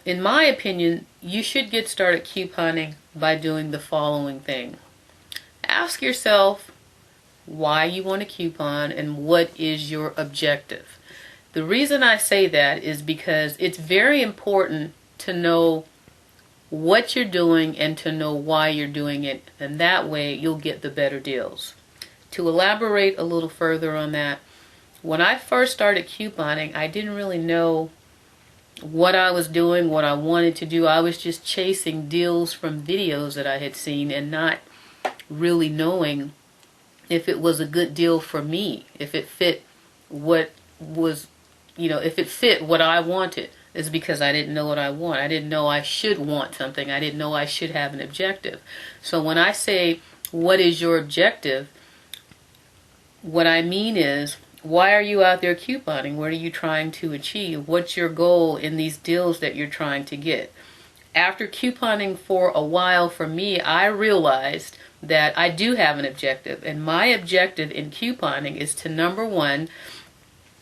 in my opinion, you should get started couponing by doing the following thing. Ask yourself why you want to coupon and what is your objective. The reason I say that is because it's very important to know what you're doing and to know why you're doing it, and that way you'll get the better deals. To elaborate a little further on that, when I first started couponing, I didn't really know what I was doing, what I wanted to do. I was just chasing deals from videos that I had seen and not really knowing if it was a good deal for me, if it fit what was, if it fit what I wanted. Is because I didn't know what I want. I didn't know I should want something. I didn't know I should have an objective. So when I say, what is your objective? What I mean is, why are you out there couponing? What are you trying to achieve? What's your goal in these deals that you're trying to get? After couponing for a while, for me, I realized that I do have an objective. And my objective in couponing is to, number one,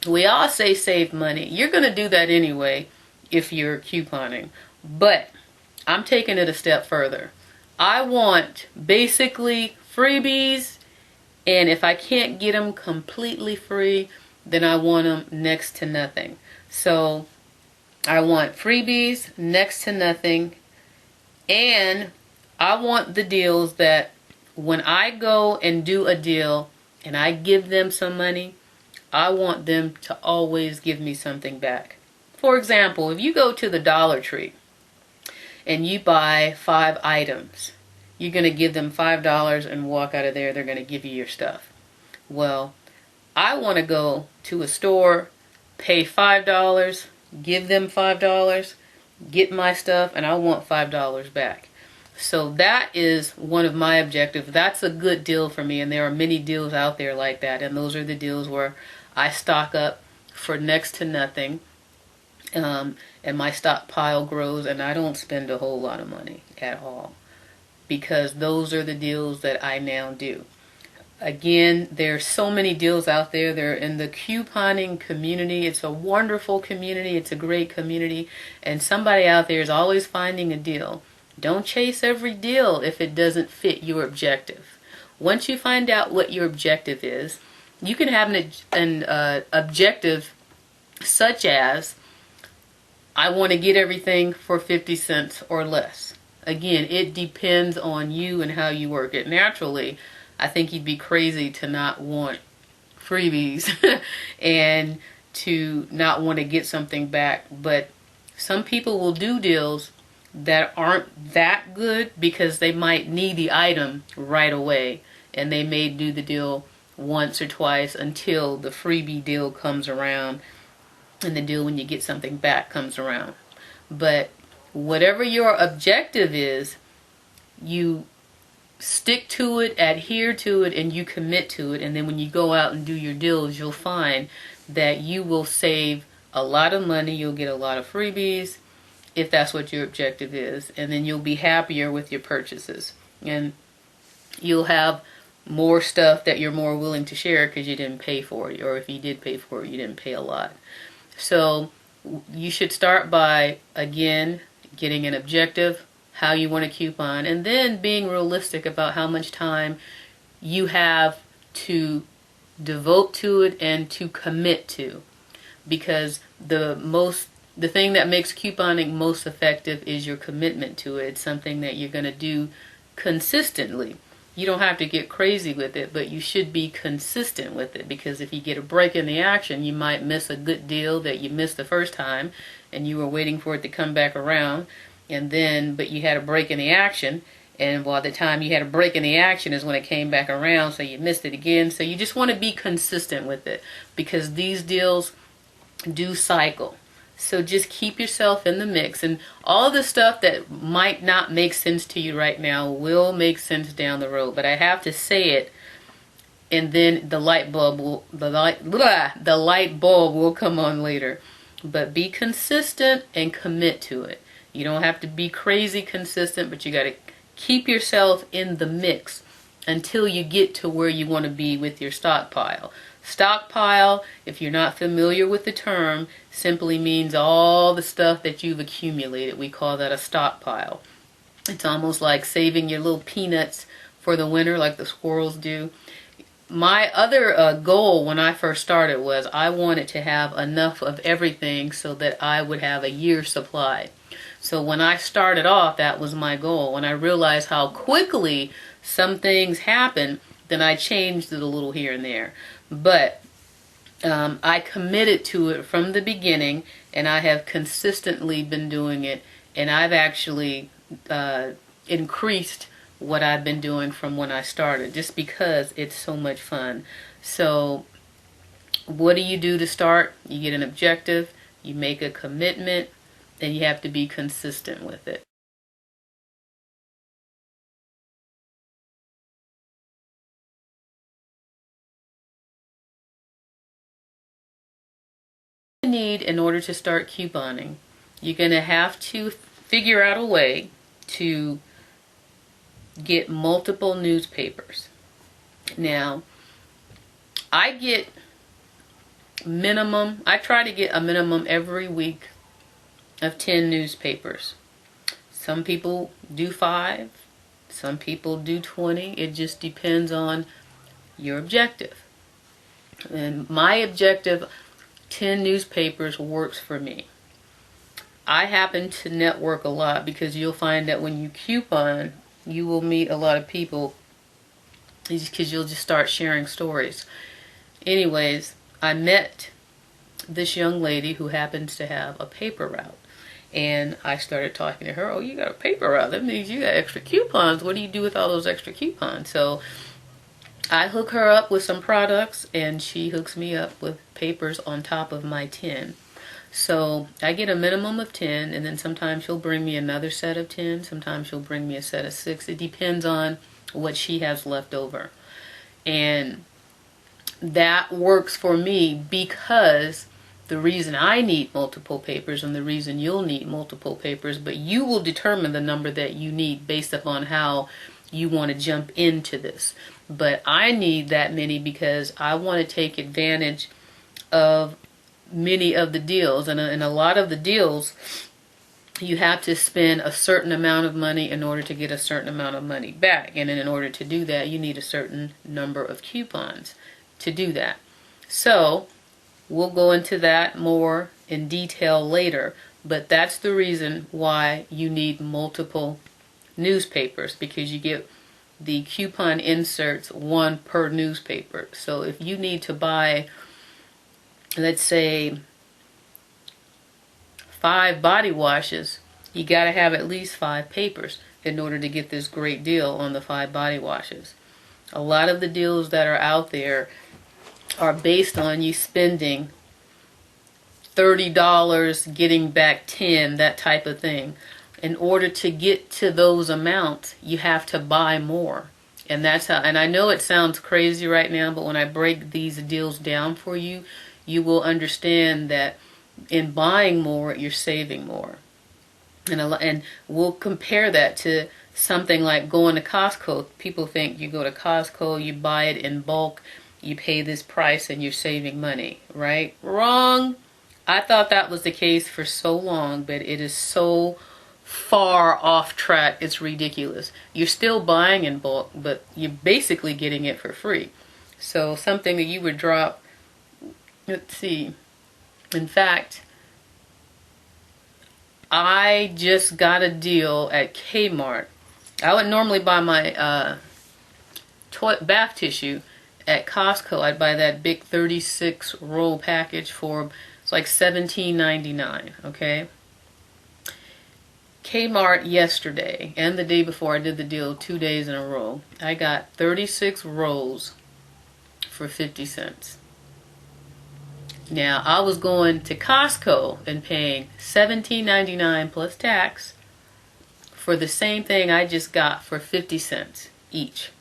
we all say save money. You're going to do that anyway if you're couponing. But I'm taking it a step further. I want basically freebies, and if I can't get them completely free, then I want them next to nothing. So I want freebies, next to nothing, and I want the deals that when I go and do a deal and I give them some money, I want them to always give me something back. For example, if you go to the Dollar Tree and you buy 5 items, you're going to give them $5 and walk out of there. They're going to give you your stuff. Well, I want to go to a store, pay $5, give them $5, get my stuff, and I want $5 back. So that is one of my objectives. That's a good deal for me, and there are many deals out there like that, and those are the deals where I stock up for next to nothing, and my stockpile grows, and I don't spend a whole lot of money at all, because those are the deals that I now do. Again, there's so many deals out there. They're in the couponing community. It's a wonderful community. It's a great community, and somebody out there is always finding a deal. Don't chase every deal if it doesn't fit your objective. Once you find out what your objective is, you can have an objective such as, I want to get everything for 50 cents or less. Again, it depends on you and how you work it. Naturally, I think you'd be crazy to not want freebies and to not want to get something back. But some people will do deals that aren't that good because they might need the item right away, and they may do the deal once or twice until the freebie deal comes around and the deal when you get something back comes around. But whatever your objective is, you stick to it, adhere to it, and you commit to it. And then when you go out and do your deals, you'll find that you will save a lot of money. You'll get a lot of freebies if that's what your objective is. And then you'll be happier with your purchases. And you'll have more stuff that you're more willing to share because you didn't pay for it. Or if you did pay for it, you didn't pay a lot. So you should start by, again, getting an objective, how you want to coupon, and then being realistic about how much time you have to devote to it and to commit to. Because the thing that makes couponing most effective is your commitment to it. It's something that you're going to do consistently. You don't have to get crazy with it, but you should be consistent with it, because if you get a break in the action, you might miss a good deal that you missed the first time and you were waiting for it to come back around, but you had a break in the action, and by the time you had a break in the action is when it came back around, so you missed it again. So you just want to be consistent with it, because these deals do cycle. So just keep yourself in the mix, and all the stuff that might not make sense to you right now will make sense down the road. But I have to say it, and then the light bulb will come on later. But be consistent and commit to it. You don't have to be crazy consistent, but you got to keep yourself in the mix until you get to where you want to be with your stockpile. Stockpile, if you're not familiar with the term, simply means all the stuff that you've accumulated. We call that a stockpile. It's almost like saving your little peanuts for the winter like the squirrels do. My other goal when I first started was I wanted to have enough of everything so that I would have a year's supply. So when I started off, that was my goal. When I realized how quickly some things happen, then I changed it a little here and there. But I committed to it from the beginning, and I have consistently been doing it, and I've actually increased what I've been doing from when I started, just because it's so much fun. So what do you do to start? You get an objective, you make a commitment, and you have to be consistent with it. You need in order to start couponing, you're going to have to figure out a way to get multiple newspapers. Now, I try to get a minimum every week of 10 newspapers. Some people do 5, some people do 20. It just depends on your objective. And my objective, 10 newspapers, works for me. I happen to network a lot because you'll find that when you coupon, you will meet a lot of people because you'll just start sharing stories. Anyways, I met this young lady who happens to have a paper route. And I started talking to her. Oh, you got a paper route. That means you got extra coupons. What do you do with all those extra coupons? So I hook her up with some products, and she hooks me up with papers on top of my 10. So I get a minimum of 10, and then sometimes she'll bring me another set of 10. Sometimes she'll bring me a set of 6. It depends on what she has left over. And that works for me because the reason I need multiple papers and the reason you'll need multiple papers, but you will determine the number that you need based upon how you want to jump into this. But I need that many because I want to take advantage of many of the deals, and a lot of the deals you have to spend a certain amount of money in order to get a certain amount of money back, and in order to do that you need a certain number of coupons to do that. So we'll go into that more in detail later, but that's the reason why you need multiple newspapers, because you get the coupon inserts, 1 per newspaper. So if you need to buy, let's say, 5 body washes, you got to have at least 5 papers in order to get this great deal on the 5 body washes. A lot of the deals that are out there are based on you spending $30, getting back 10, that type of thing. In order to get to those amounts, you have to buy more. And that's how, and I know it sounds crazy right now, but when I break these deals down for you, you will understand that in buying more, you're saving more. And we'll compare that to something like going to Costco. People think you go to Costco, you buy it in bulk, you pay this price, and you're saving money, right? Wrong. I thought that was the case for so long, but it is so far off track, it's ridiculous. You're still buying in bulk, but you're basically getting it for free. So something that you would drop, let's see, in fact, I just got a deal at Kmart. I would normally buy my bath tissue at Costco. I'd buy that big 36 roll package for, it's like $17.99, okay? Kmart yesterday and the day before, I did the deal 2 days in a row. I got 36 rolls for 50 cents. Now, I was going to Costco and paying $17.99 plus tax for the same thing I just got for 50 cents each.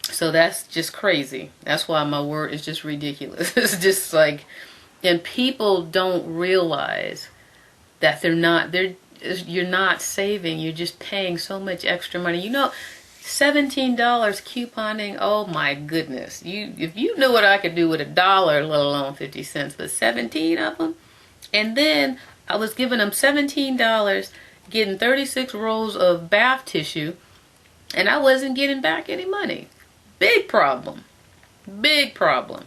So that's just crazy. That's why my word is just ridiculous. It's just like, and people don't realize that you're not saving, you're just paying so much extra money. You know, $17 couponing. Oh my goodness. If you knew what I could do with $1, let alone 50 cents, but 17 of them. And then I was giving them $17, getting 36 rolls of bath tissue, and I wasn't getting back any money. Big problem. Big problem.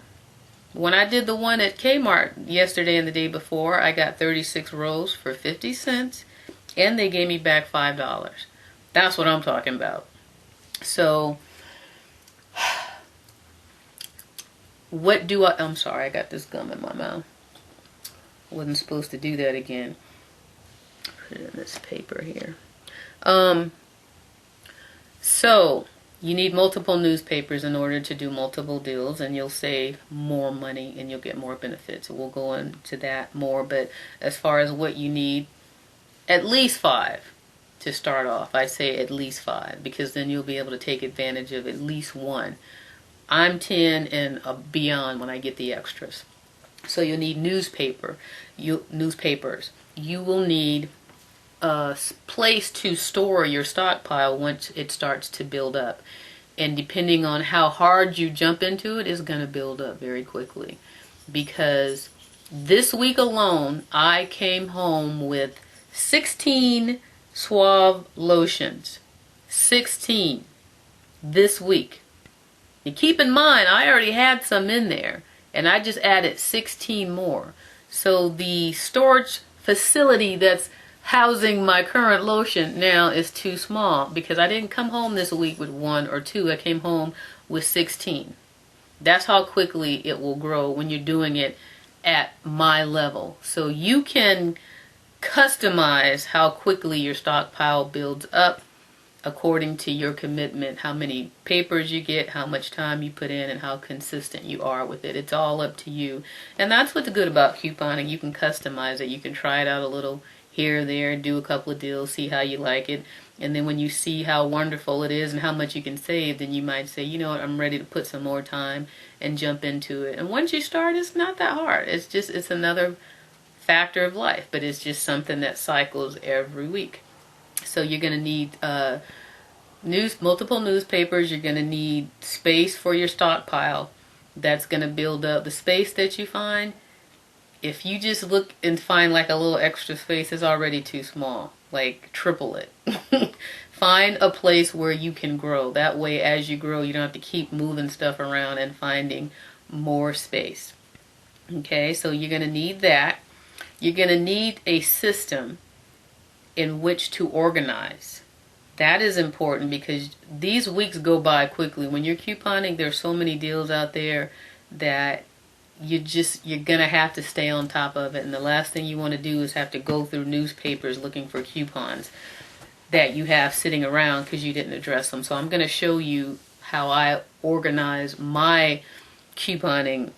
When I did the one at Kmart yesterday and the day before, I got 36 rolls for 50 cents, and they gave me back $5. That's what I'm talking about. So, I'm sorry, I got this gum in my mouth. Wasn't supposed to do that again. Put it in this paper here. So, you need multiple newspapers in order to do multiple deals, and you'll save more money and you'll get more benefits. We'll go into that more, but as far as what you need, at least 5 to start off. I say at least 5, because then you'll be able to take advantage of at least one. I'm 10 and beyond when I get the extras. So you'll need newspapers. You will need a place to store your stockpile once it starts to build up. And depending on how hard you jump into it, it's going to build up very quickly. Because this week alone, I came home with 16 Suave lotions. 16 this week. And keep in mind, I already had some in there, and I just added 16 more. So the storage facility that's housing my current lotion now is too small, because I didn't come home this week with 1 or 2. I came home with 16. That's how quickly it will grow when you're doing it at my level. So you can customize how quickly your stockpile builds up according to your commitment, how many papers you get, how much time you put in, and how consistent you are with it. It's all up to you. And that's what's good about couponing. You can customize it. You can try it out a little here or there, do a couple of deals, see how you like it. And then when you see how wonderful it is and how much you can save, then you might say, you know what, I'm ready to put some more time and jump into it. And once you start, it's not that hard. It's another factor of life, but it's just something that cycles every week. So you're going to need multiple newspapers. You're going to need space for your stockpile. That's going to build up. The space that you find, if you just look and find like a little extra space, is already too small. Like triple it. Find a place where you can grow. That way, as you grow, you don't have to keep moving stuff around and finding more space. Okay, so you're going to need that. You're going to need a system in which to organize. That is important, because these weeks go by quickly. When you're couponing, there's so many deals out there that you're going to have to stay on top of it. And the last thing you want to do is have to go through newspapers looking for coupons that you have sitting around because you didn't address them. So I'm going to show you how I organize my couponing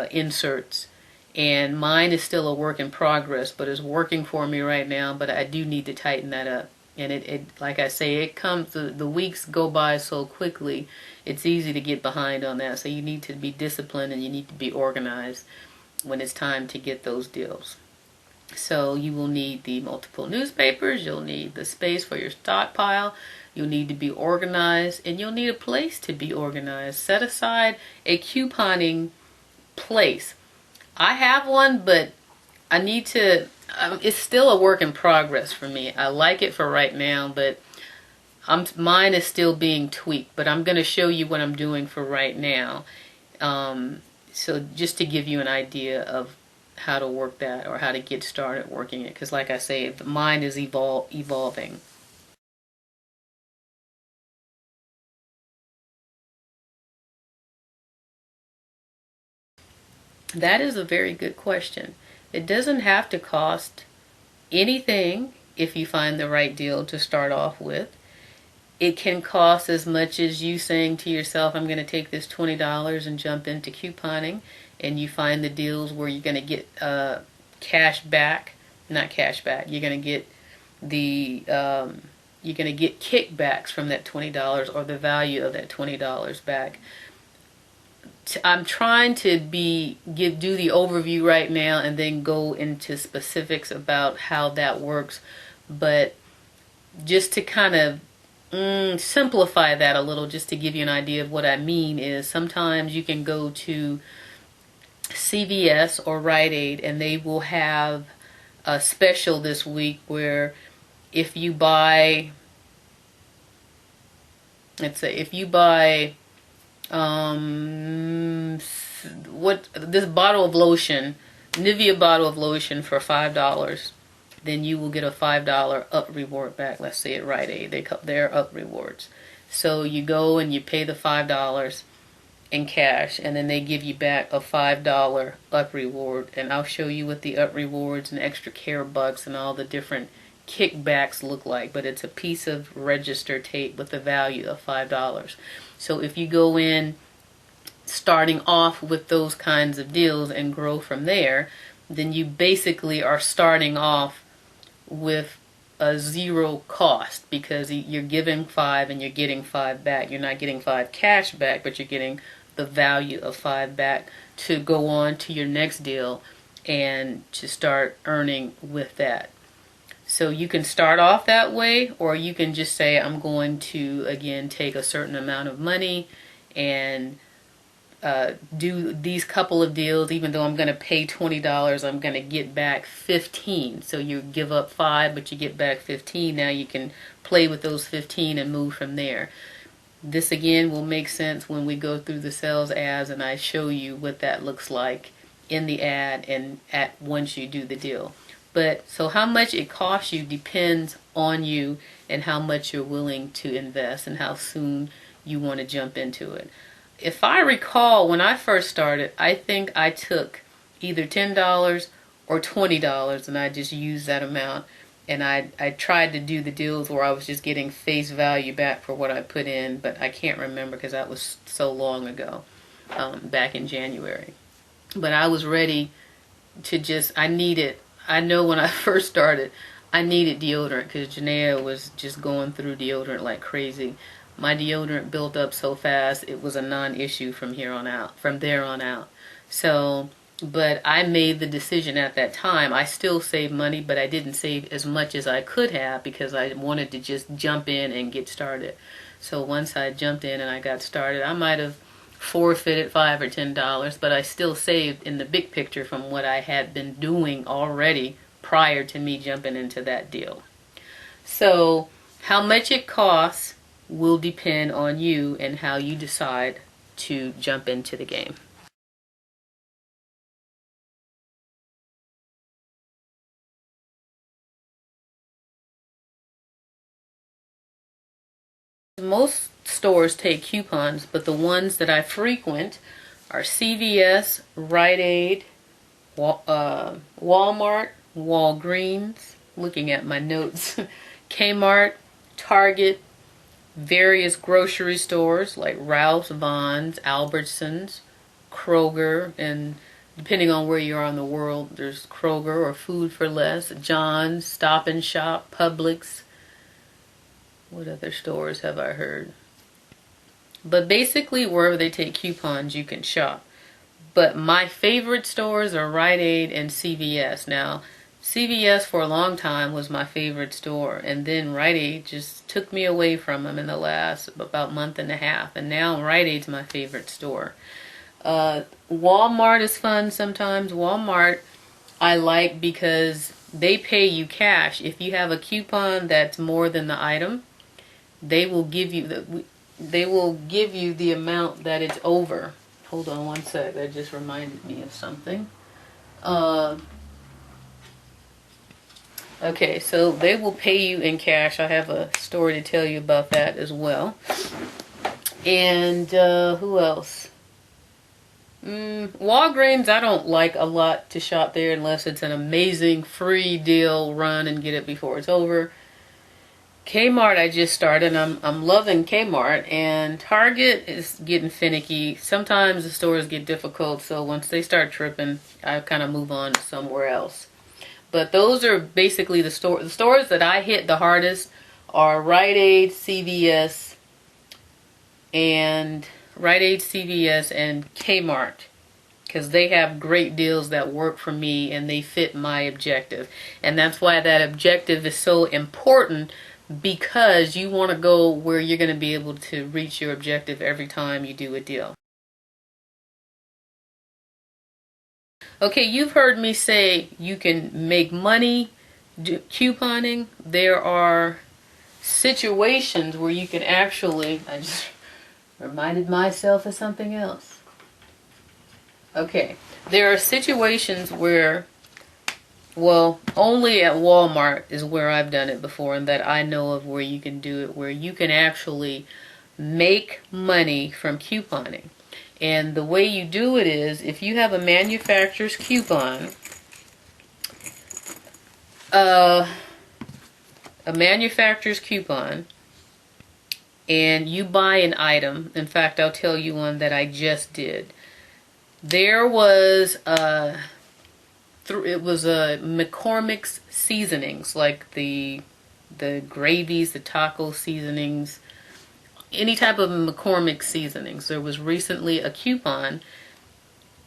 inserts. And mine is still a work in progress, but it's working for me right now. But I do need to tighten that up. And it like I say, the weeks go by so quickly, it's easy to get behind on that. So you need to be disciplined and you need to be organized when it's time to get those deals. So you will need the multiple newspapers, you'll need the space for your stockpile, you'll need to be organized, and you'll need a place to be organized. Set aside a couponing place. I have one, but I need to, it's still a work in progress for me. I like it for right now, but mine is still being tweaked. But I'm going to show you what I'm doing for right now. So just to give you an idea of how to work that, or how to get started working it. Because like I say, mine is evolving. That is a very good question. It doesn't have to cost anything if you find the right deal to start off with. It can cost as much as you saying to yourself, I'm going to take this $20 and jump into couponing, and you find the deals where you're going to get cash back. Not cash back. You're going to get you're going to get kickbacks from that $20, or the value of that $20 back. I'm trying to do the overview right now and then go into specifics about how that works. But just to kind of simplify that a little just to give you an idea of what I mean is sometimes you can go to CVS or Rite Aid and they will have a special this week where if you buy, let's say if you buy what this bottle of lotion, Nivea bottle of lotion for $5, then you will get a $5 up reward back. Let's say at Rite Aid, they're up rewards. So you go and you pay the $5 in cash, and then they give you back a $5 up reward. And I'll show you what the up rewards and extra care bucks and all the different kickbacks look like. But it's a piece of register tape with the value of $5. So if you go in starting off with those kinds of deals and grow from there, then you basically are starting off with a zero cost because you're giving $5 and you're getting $5 back. You're not getting $5 cash back, but you're getting the value of $5 back to go on to your next deal and to start earning with that. So you can start off that way, or you can just say, I'm going to, again, take a certain amount of money and do these couple of deals. Even though I'm going to pay $20, I'm going to get back 15. So you give up 5, but you get back 15. Now you can play with those 15 and move from there. This again will make sense when we go through the sales ads and I show you what that looks like in the ad and once you do the deal. But so how much it costs you depends on you and how much you're willing to invest and how soon you want to jump into it. If I recall, when I first started, I think I took either $10 or $20 and I just used that amount. And I tried to do the deals where I was just getting face value back for what I put in, but I can't remember because that was so long ago, back in January. But I was ready to I know when I first started, I needed deodorant because Janaea was just going through deodorant like crazy. My deodorant built up so fast, it was a non-issue from there on out. So, but I made the decision at that time. I still saved money, but I didn't save as much as I could have because I wanted to just jump in and get started. So once I jumped in and I got started, I might have forfeited $5 or $10, but I still saved in the big picture from what I had been doing already prior to me jumping into that deal. So how much it costs will depend on you and how you decide to jump into the game. Most stores take coupons, but the ones that I frequent are CVS, Rite Aid, Walmart, Walgreens, looking at my notes, Kmart, Target, various grocery stores like Ralph's, Vons, Albertsons, Kroger, and depending on where you are in the world, there's Kroger or Food for Less, John's, Stop and Shop, Publix. What other stores have I heard? But basically, wherever they take coupons, you can shop. But my favorite stores are Rite Aid and CVS. Now, CVS for a long time was my favorite store, and then Rite Aid just took me away from them in the last about month and a half, and now Rite Aid's my favorite store. Walmart is fun sometimes. Walmart I like because they pay you cash. If you have a coupon that's more than the item, they will give you the amount that it's over. Hold on one sec. That just reminded me of something. Okay, so they will pay you in cash. I have a story to tell you about that as well. And who else? Walgreens, I don't like a lot to shop there unless it's an amazing free deal. Run and get it before it's over. Kmart, I just started. I'm loving Kmart, and Target is getting finicky. Sometimes the stores get difficult, so once they start tripping, I kind of move on to somewhere else. But those are basically the stores. The stores that I hit the hardest are Rite Aid, CVS, and Kmart, because they have great deals that work for me and they fit my objective. And that's why that objective is so important, because you want to go where you're going to be able to reach your objective every time you do a deal. Okay, you've heard me say you can make money couponing. There are situations where you can actually, I just reminded myself of something else. Okay, there are situations where, well, only at Walmart is where I've done it before, and that I know of where you can do it, where you can actually make money from couponing. And the way you do it is, if you have a manufacturer's coupon, and you buy an item. In fact, I'll tell you one that I just did. There was it was a McCormick's seasonings, like the gravies, the taco seasonings, any type of McCormick seasonings. There was recently a coupon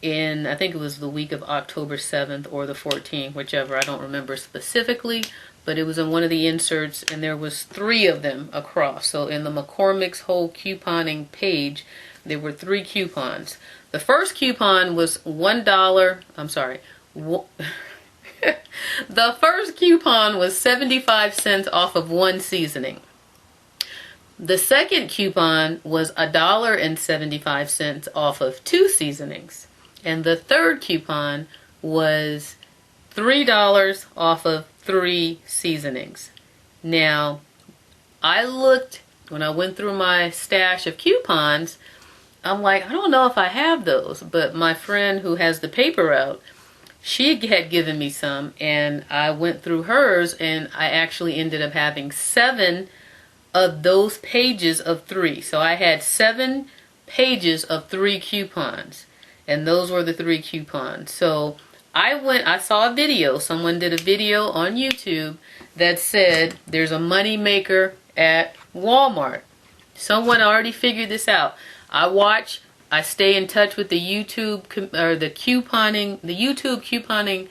in, I think it was the week of October 7th or the 14th, whichever, I don't remember specifically, but it was in one of the inserts, and there was 3 of them across. So in the McCormick's whole couponing page, there were 3 coupons. The first coupon was $1, I'm sorry, the first coupon was 75 cents off of 1 seasoning. The second coupon was $1.75 off of 2 seasonings. And the third coupon was $3 off of 3 seasonings. Now, I looked, when I went through my stash of coupons, I'm like, I don't know if I have those. But my friend who has the paper out, she had given me some, and I went through hers, and I actually ended up having 7 of those pages of 3. So I had 7 pages of 3 coupons, and those were the 3 coupons. So I saw a video, someone did a video on YouTube that said there's a money maker at Walmart. Someone already figured this out. I stay in touch with the YouTube couponing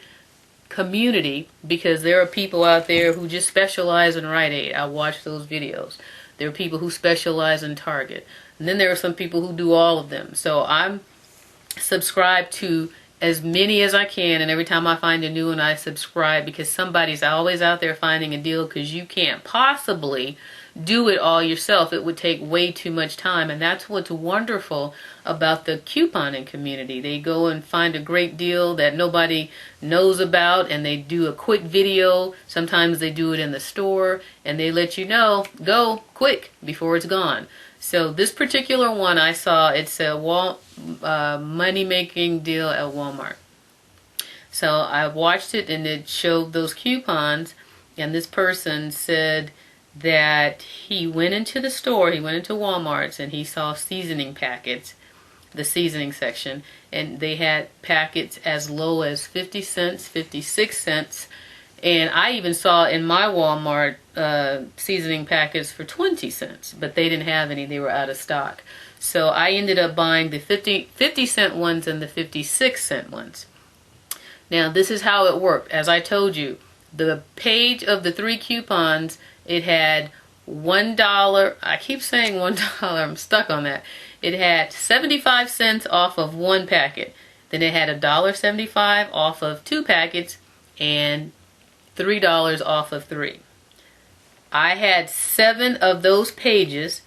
community, because there are people out there who just specialize in Rite Aid. I watch those videos. There are people who specialize in Target. And then there are some people who do all of them. So I'm subscribed to as many as I can, and every time I find a new one, I subscribe, because somebody's always out there finding a deal, because you can't possibly do it all yourself. It would take way too much time, and that's what's wonderful about the couponing community. They go and find a great deal that nobody knows about, and they do a quick video. Sometimes they do it in the store, and they let you know, go quick before it's gone. So this particular one I saw, it's a money-making deal at Walmart. So I watched it, and it showed those coupons, and this person said that he went into the store, he went into Walmart's, and he saw seasoning packets, the seasoning section, and they had packets as low as 50 cents, 56 cents, and I even saw in my Walmart seasoning packets for 20 cents, but they didn't have any, they were out of stock. So I ended up buying the 50 cent ones and the 56 cent ones. Now this is how it worked. As I told you, the page of the 3 coupons, it had $1, I keep saying $1, I'm stuck on that. It had 75 cents off of 1 packet. Then it had $1.75 off of 2 packets and $3 off of 3. I had 7 of those pages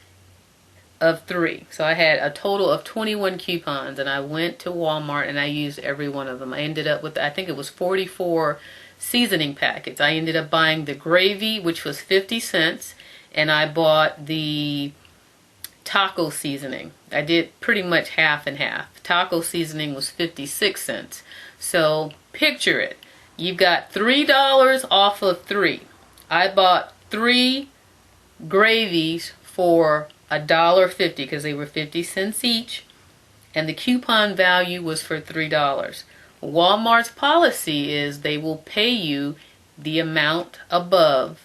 of 3. So I had a total of 21 coupons, and I went to Walmart and I used every one of them. I ended up with, I think it was 44 seasoning packets. I ended up buying the gravy, which was 50 cents, and I bought the taco seasoning. I did pretty much half and half. Taco seasoning was 56 cents. So picture it. You've got $3 off of 3. I bought 3 gravies for $1.50 because they were 50 cents each, and the coupon value was for $3. Walmart's policy is they will pay you the amount above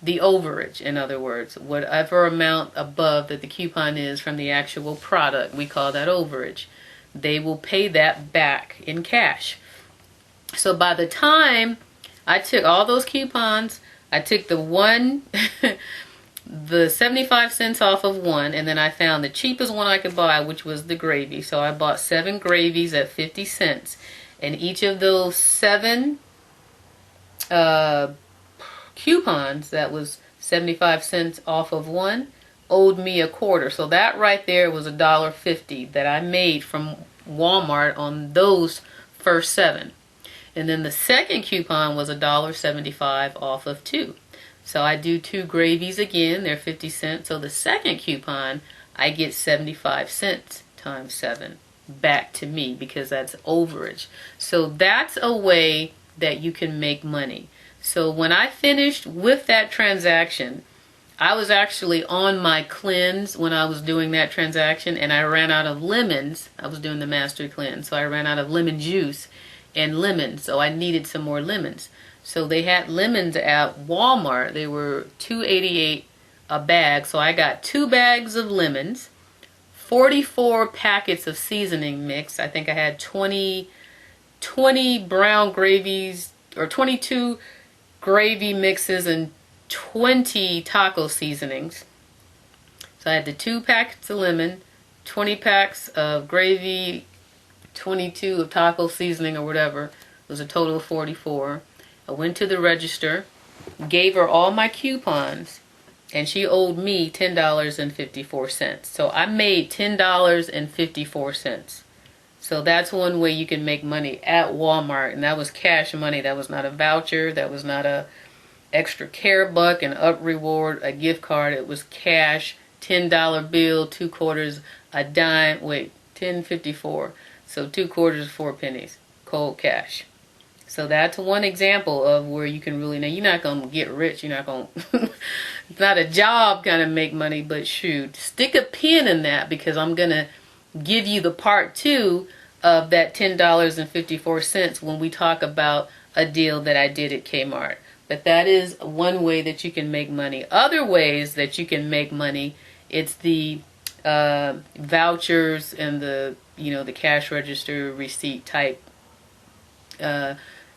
the overage. In other words, whatever amount above that the coupon is from the actual product, we call that overage. They will pay that back in cash. So by the time I took all those coupons, I took the one, the 75 cents off of one, and then I found the cheapest one I could buy, which was the gravy. So I bought 7 gravies at 50 cents. And each of those 7 coupons, that was 75 cents off of one, owed me a quarter. So that right there was $1.50 that I made from Walmart on those first 7. And then the second coupon was $1.75 off of 2. So I do 2 gravies again, they're 50 cents. So the second coupon, I get 75 cents times 7 back to me because that's overage. So that's a way that you can make money. So when I finished with that transaction, I was actually on my cleanse when I was doing that transaction, and I ran out of lemons. I was doing the master cleanse, so I ran out of lemon juice and lemons, so I needed some more lemons. So they had lemons at Walmart. They were $2.88 a bag, so I got 2 bags of lemons, 44 packets of seasoning mix. I think I had 20 brown gravies, or 22 gravy mixes, and 20 taco seasonings. So I had the 2 packets of lemon, 20 packs of gravy, 22 of taco seasoning or whatever. It was a total of 44. I went to the register, gave her all my coupons, and she owed me $10.54. So I made $10.54. So that's one way you can make money at Walmart, and that was cash money. That was not a voucher. That was not a extra care buck, an up reward, a gift card. It was cash, $10 bill, 2 quarters, a dime. Wait, $10.54. So 2 quarters, 4 pennies, cold cash. So that's one example of where you can really, now you're not going to get rich. You're not going to, it's not a job kind of make money, but shoot, stick a pin in that, because I'm going to give you the part 2 of that $10.54 when we talk about a deal that I did at Kmart. But that is one way that you can make money. Other ways that you can make money, it's the vouchers and the cash register receipt type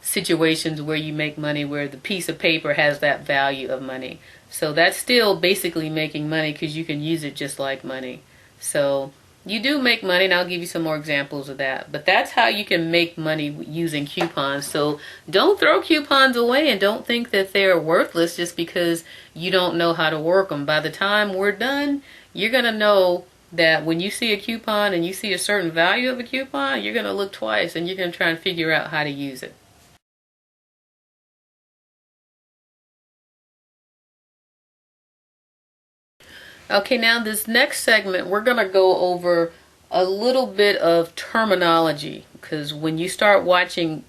situations where you make money, where the piece of paper has that value of money. So that's still basically making money, because you can use it just like money. So you do make money, and I'll give you some more examples of that. But that's how you can make money using coupons. So don't throw coupons away, and don't think that they're worthless just because you don't know how to work them. By the time we're done, you're going to know that when you see a coupon and you see a certain value of a coupon, you're going to look twice, and you're going to try and figure out how to use it. Okay, now this next segment, we're going to go over a little bit of terminology, because when you start watching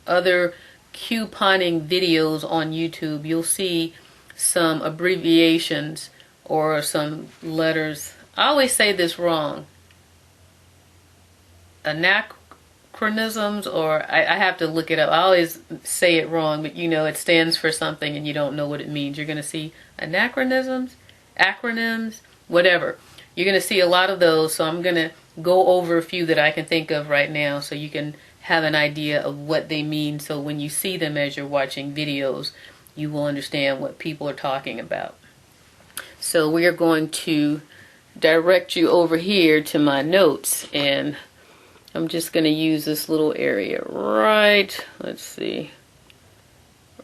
other couponing videos on YouTube, you'll see some abbreviations or some letters. I always say this wrong. Anachronisms, or I have to look it up. I always say it wrong, but it stands for something and you don't know what it means. You're going to see anachronisms, acronyms, whatever. You're going to see a lot of those, so I'm going to go over a few that I can think of right now so you can have an idea of what they mean, so when you see them as you're watching videos, you will understand what people are talking about. So we are going to direct you over here to my notes, and I'm just going to use this little area right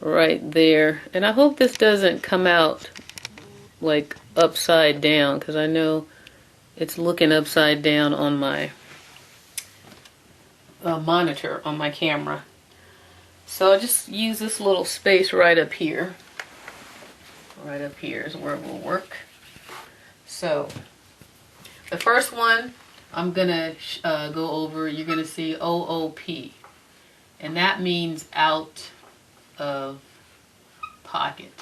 there. And I hope this doesn't come out like upside down, because I know it's looking upside down on my monitor on my camera. So I'll just use this little space right up here. Right up here is where it will work. So the first one I'm gonna go over, you're gonna see OOP, and that means out of pocket.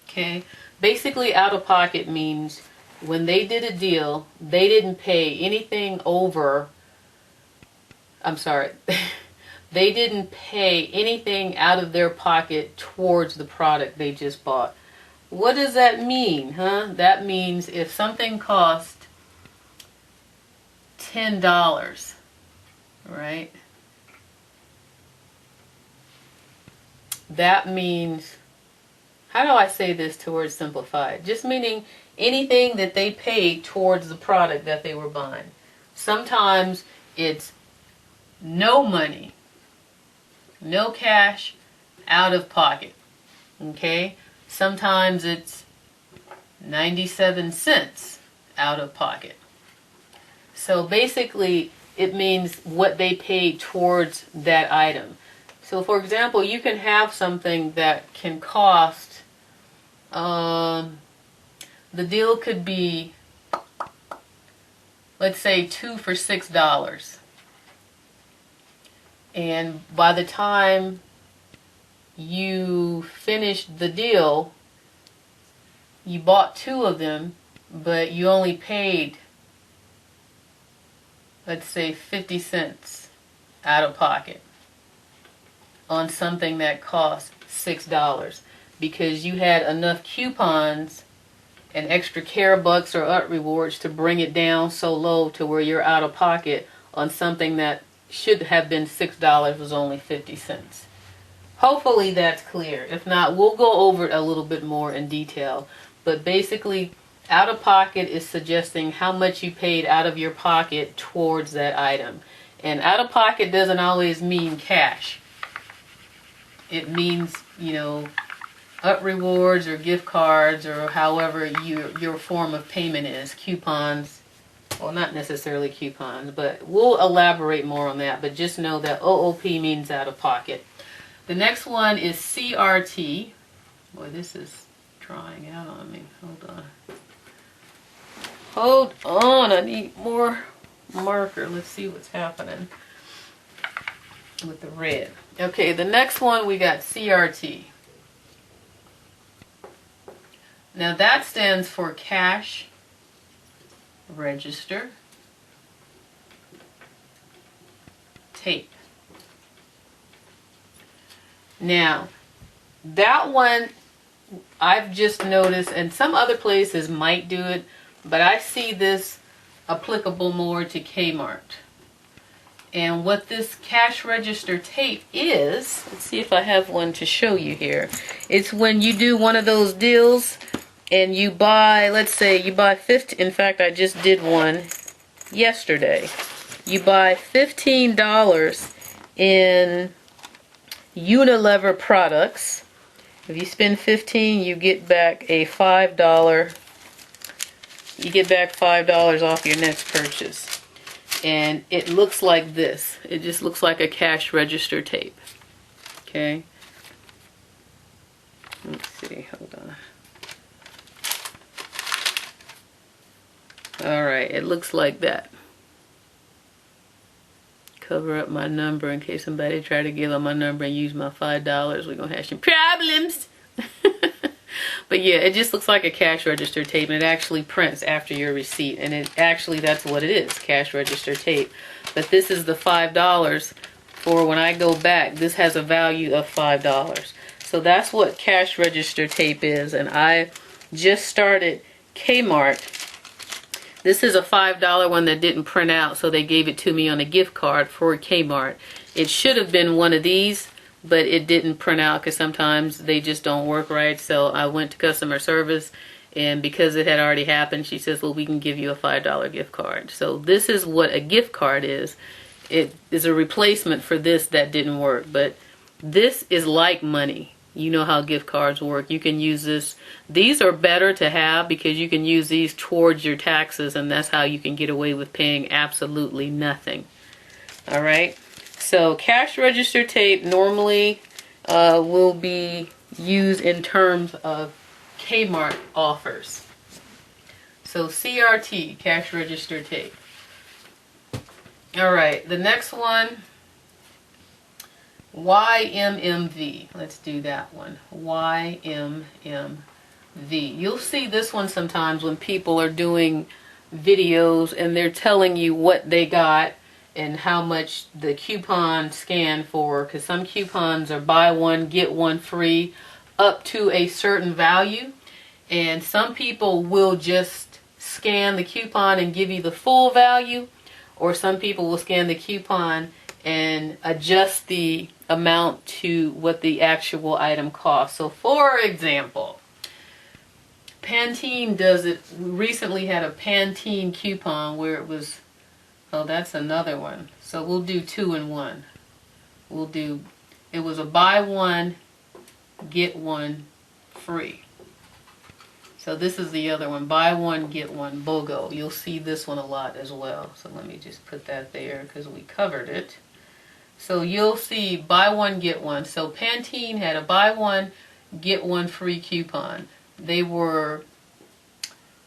Okay, basically out of pocket means when they did a deal, they didn't pay anything over, they didn't pay anything out of their pocket towards the product they just bought. What does that mean, huh? That means if something cost $10, right? that means, how do I say this towards simplified? Just meaning anything that they paid towards the product that they were buying. Sometimes it's no money, no cash, out of pocket. Okay? Sometimes it's 97 cents out of pocket. So basically, it means what they paid towards that item. So for example, you can have something that can cost, the deal could be, let's say 2 for $6. And by the time you finished the deal, you bought 2 of them, but you only paid, let's say 50 cents out of pocket on something that cost $6, because you had enough coupons and extra care bucks or UT rewards to bring it down so low to where you're out of pocket on something that should have been $6 was only 50 cents. Hopefully that's clear. If not, we'll go over it a little bit more in detail. But basically, out of pocket is suggesting how much you paid out of your pocket towards that item. And out of pocket doesn't always mean cash. It means, UT rewards or gift cards or however your form of payment is. Coupons. Well, not necessarily coupons, but we'll elaborate more on that. But just know that OOP means out of pocket. The next one is CRT. Boy, this is drying out on me. Hold on, I need more marker. Let's see what's happening with the red. Okay, the next one we got CRT. Now that stands for cash register tape. Now, that one I've just noticed, and some other places might do it, but I see this applicable more to Kmart. And what this cash register tape is, let's see if I have one to show you here. It's when you do one of those deals and you buy, let's say you buy 50, in fact I just did one yesterday. You buy $15 in Unilever products. If you spend $15, you get back a $5. You get back $5 off your next purchase. And it looks like this. It just looks like a cash register tape. Okay. Let's see. Hold on. Alright, it looks like that. Cover up my number in case somebody try to give up my number and use my $5. We're gonna have some problems. But yeah, it just looks like a cash register tape, and it actually prints after your receipt, and it actually, that's what it is, cash register tape. But this is the $5 for when I go back. This has a value of $5. So that's what cash register tape is, and I just started Kmart. This is a $5 one that didn't print out, so they gave it to me on a gift card for Kmart. It should have been one of these, but it didn't print out because sometimes they just don't work right. So I went to customer service, and because it had already happened, she says, well, we can give you a $5 gift card. So this is what a gift card is. It is a replacement for this that didn't work, but this is like money. You know how gift cards work. You can use this. These are better to have because you can use these towards your taxes, and that's how you can get away with paying absolutely nothing. All right. So cash register tape normally will be used in terms of Kmart offers. So CRT, cash register tape. All right. The next one, YMMV. Let's do that one. YMMV. You'll see this one sometimes when people are doing videos and they're telling you what they got and how much the coupon scanned for, because some coupons are buy one get one free up to a certain value, and some people will just scan the coupon and give you the full value, or some people will scan the coupon and adjust the amount to what the actual item costs. So for example, Pantene does it. We recently had a Pantene coupon where it was, oh, that's another one. So we'll do 2 in 1. We'll do, it was a buy one, get one free. So this is the other one, buy one, get one, BOGO. You'll see this one a lot as well. So let me just put that there because we covered it. So you'll see buy one, get one. So Pantene had a buy one, get one free coupon. They were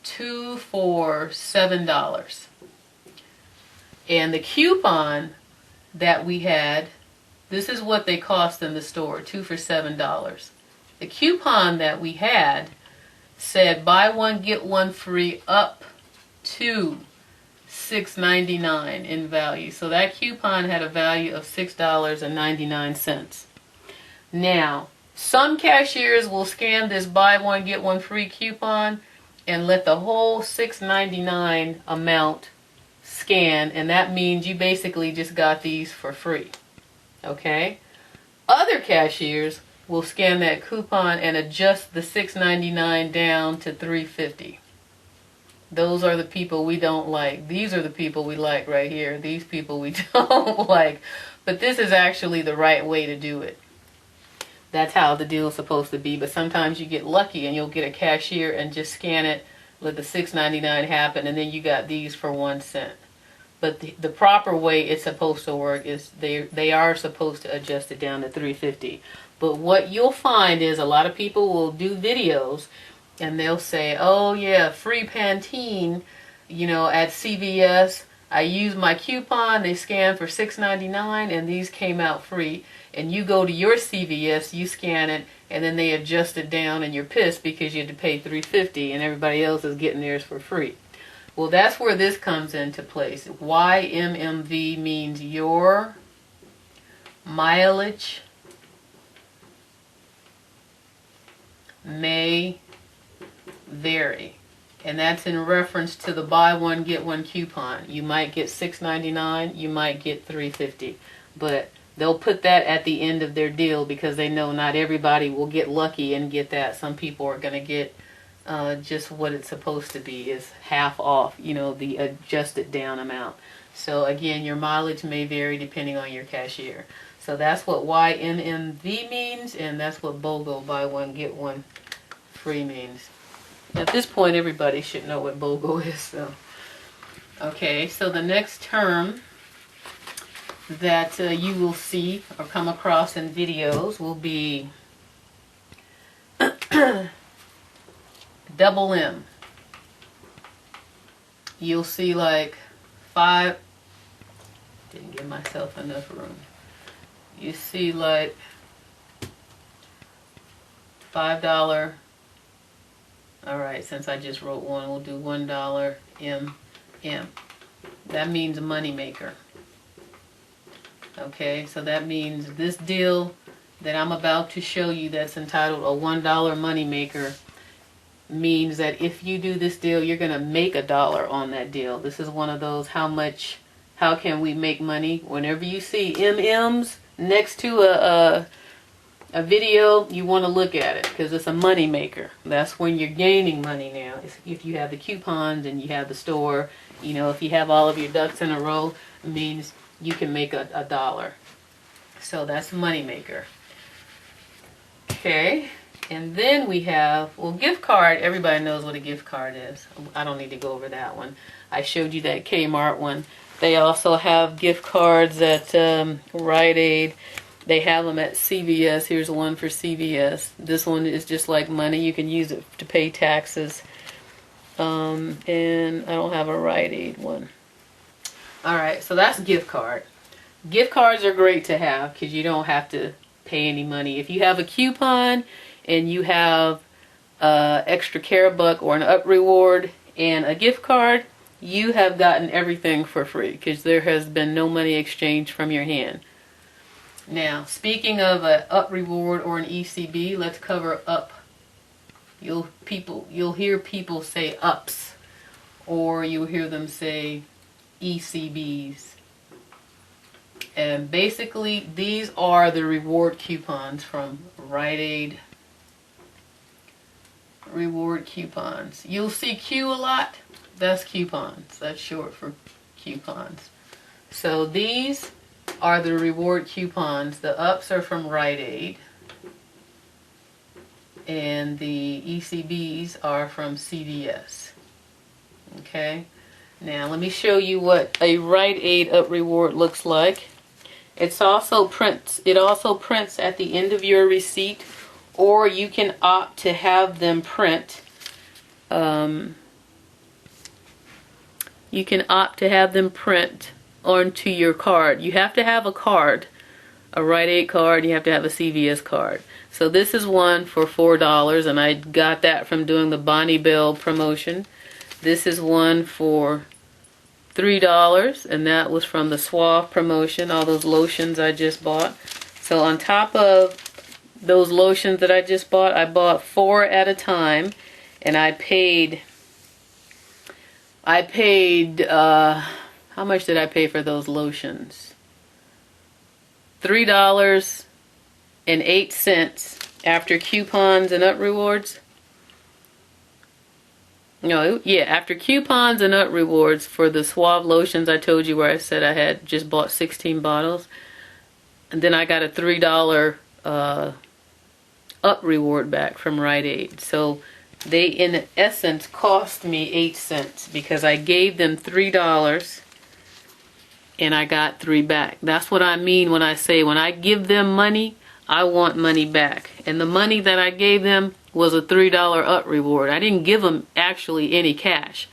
2 for $7. And the coupon that we had, this is what they cost in the store, 2 for $7. The coupon that we had said buy one, get one free up to $6.99 in value. So that coupon had a value of $6.99. Now, some cashiers will scan this buy one, get one free coupon and let the whole $6.99 amount scan, and that means you basically just got these for free. Okay? Other cashiers will scan that coupon and adjust the $6.99 down to $3.50. Those are the people we don't like. These are the people we like right here. These people we don't like. But this is actually the right way to do it. That's how the deal is supposed to be. But sometimes you get lucky and you'll get a cashier and just scan it, let the $6.99 happen, and then you got these for 1 cent. But the proper way it's supposed to work is they are supposed to adjust it down to $3.50. But what you'll find is a lot of people will do videos and they'll say, oh yeah, free Pantene, you know, at CVS. I used my coupon, they scanned for $6.99 and these came out free. And you go to your CVS, you scan it, and then they adjust it down and you're pissed because you had to pay $3.50 and everybody else is getting theirs for free. Well, that's where this comes into place. YMMV means your mileage may vary. And that's in reference to the buy one, get one coupon. You might get $6.99, you might get $3.50. But they'll put that at the end of their deal because they know not everybody will get lucky and get that. Some people are going to get just what it's supposed to be, is half off, you know, the adjusted down amount. So again, your mileage may vary depending on your cashier. So that's what YMMV means, and that's what BOGO, buy one, get one free means. At this point, everybody should know what BOGO is. So, okay, so the next term that you will see or come across in videos will be double M. You'll see like didn't give myself enough room. You see like $5. Alright, since I just wrote one, we'll do $1 MM. That means a money maker. Okay, so that means this deal that I'm about to show you that's entitled a $1 money maker means that if you do this deal, you're going to make $1 on that deal. This is one of those how can we make money? Whenever you see MMs next to a video, you want to look at it because it's a money maker. That's when you're gaining money now. If you have the coupons and you have the store, you know, if you have all of your ducks in a row, it means you can make $1. So that's money maker. Okay, and then we have, well, gift card. Everybody knows what a gift card is. I don't need to go over that one. I showed you that Kmart one. They also have gift cards at Rite Aid. They have them at CVS. Here's one for CVS. This one is just like money. You can use it to pay taxes. And I don't have a Rite Aid one. Alright, so that's gift card. Gift cards are great to have because you don't have to pay any money. If you have a coupon and you have extra care buck or an up reward and a gift card, you have gotten everything for free because there has been no money exchanged from your hand. Now, speaking of an up reward or an ECB, let's cover up. You'll hear people say ups, or you'll hear them say ECBs. And basically, these are the reward coupons from Rite Aid. Reward coupons. You'll see Q a lot. That's coupons. That's short for coupons. So these are the reward coupons. The ups are from Rite Aid. And the ECBs are from CVS. Okay. Now let me show you what a Rite Aid up reward looks like. It also prints at the end of your receipt, or you can opt to have them print. You can opt to have them print onto your card. You have to have a card, a Rite Aid card. You have to have a CVS card. So this is one for $4, and I got that from doing the Bonnie Bell promotion. This is one for $3, and that was from the Suave promotion, all those lotions I just bought. So on top of those lotions that I just bought, I bought 4 at a time, and I paid how much did I pay for those lotions? $3.08 after coupons and up rewards. No, yeah, after coupons and up rewards for the Suave lotions I told you, where I said I had just bought 16 bottles. And then I got a $3 up reward back from Rite Aid. So they, in essence, cost me 8 cents because I gave them $3 and I got 3 back. That's what I mean when I say when I give them money, I want money back. And the money that I gave them was a $3 up reward. I didn't give them actually any cash.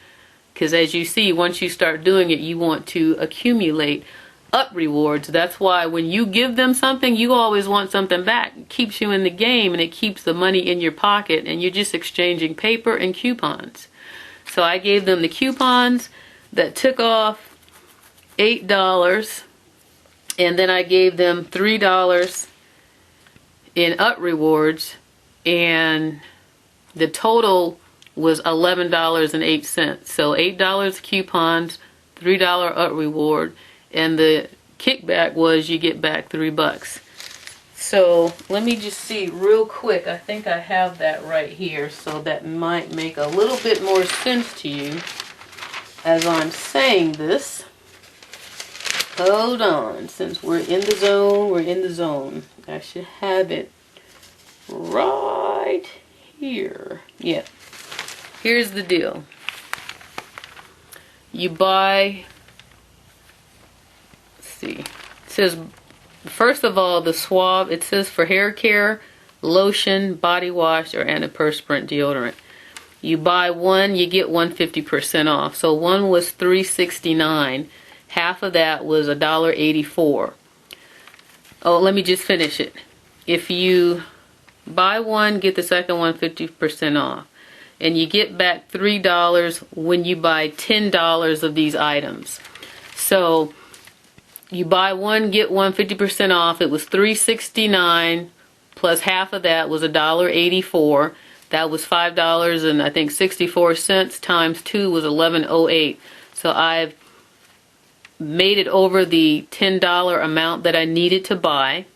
Because as you see, once you start doing it, you want to accumulate up rewards. That's why when you give them something, you always want something back. It keeps you in the game, and it keeps the money in your pocket, and you're just exchanging paper and coupons. So I gave them the coupons that took off $8, and then I gave them $3 in up rewards, and the total was $11.08. So $8 coupons, $3 up reward, and the kickback was you get back $3. So let me just see real quick. I think I have that right here, so that might make a little bit more sense to you as I'm saying this. Hold on, since we're in the zone, we're in the zone. I should have it right here. Yeah. Here's the deal. You buy, let's see. It says, first of all, the Suave, it says for hair care, lotion, body wash, or antiperspirant deodorant. You buy one, you get 150% off. So one was $3.69. Half of that was $1.84. Oh, let me just finish it. If you buy one, get the second one 50% off. And you get back $3 when you buy $10 of these items. So you buy one, get one 50% off. It was $3.69 plus half of that was $1.84. That was $5 and I think 64 cents times 2 was $11.08. So I've made it over the $10 amount that I needed to buy.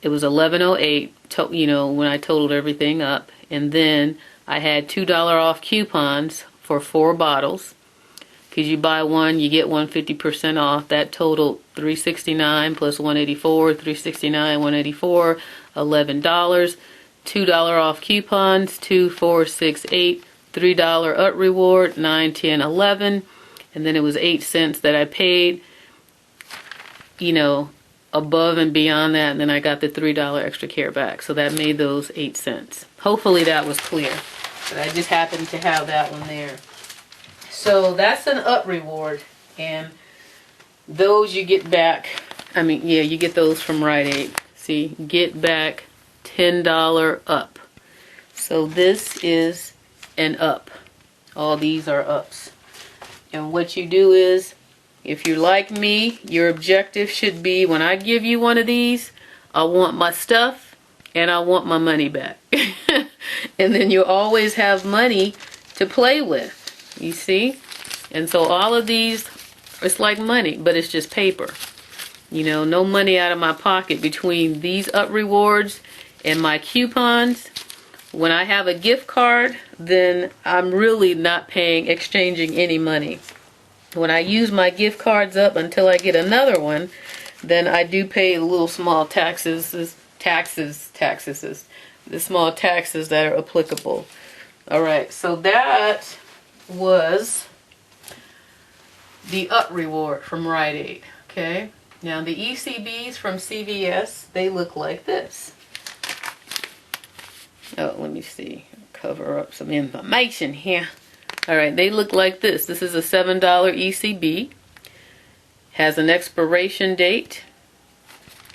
It was $11.08, you know, when I totaled everything up. And then I had $2 off coupons for 4 bottles. Because you buy one, you get 150% off. That totaled $3.69 plus $1.84, $3.69, $1.84, $11. $2 off coupons, 2, 4, 6, 8. $3 up reward, 9, 10, 11. And then it was 8 cents that I paid, you know, above and beyond that. And then I got the $3 extra care back. So that made those 8 cents. Hopefully that was clear. But I just happened to have that one there. So that's an up reward. And those you get back, I mean, yeah, you get those from Rite Aid. See, get back $10 up. So this is an up. All these are ups. And what you do is, if you're like me, your objective should be, when I give you one of these, I want my stuff and I want my money back. And then you always have money to play with, you see? And so all of these, it's like money, but it's just paper. You know, no money out of my pocket between these up rewards and my coupons. When I have a gift card, then I'm really not exchanging any money. When I use my gift cards up until I get another one, then I do pay the little small taxes, the small taxes that are applicable. All right, so that was the up reward from Rite Aid. Okay, now the ECBs from CVS, they look like this. Oh, let me see, cover up some information here. All right, they look like this. This is a $7 ECB. Has an expiration date.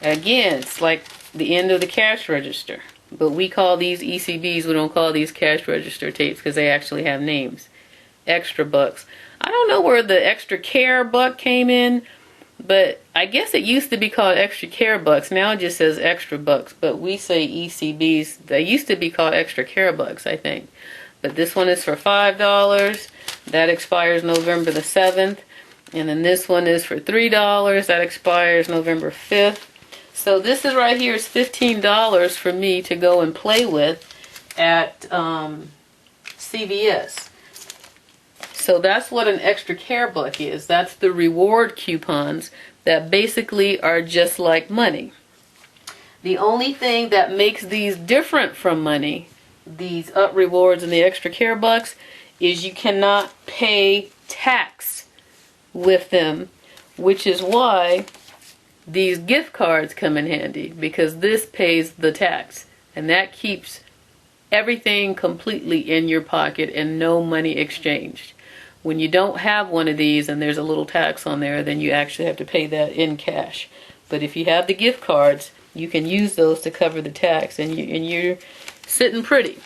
Again, it's like the end of the cash register. But we call these ECBs, we don't call these cash register tapes because they actually have names. Extra bucks. I don't know where the extra care buck came in, but I guess it used to be called extra care bucks. Now it just says extra bucks, but we say ECBs. They used to be called extra care bucks, I think. But this one is for $5. That expires November the 7th. And then this one is for $3. That expires November 5th. So this is right here is $15 for me to go and play with at CVS. So that's what an extra care buck is. That's the reward coupons that basically are just like money. The only thing that makes these different from money, these up rewards and the extra care bucks, is you cannot pay tax with them, which is why these gift cards come in handy, because this pays the tax and that keeps everything completely in your pocket and no money exchanged. When you don't have one of these and there's a little tax on there, then you actually have to pay that in cash. But if you have the gift cards, you can use those to cover the tax, and you're sitting pretty.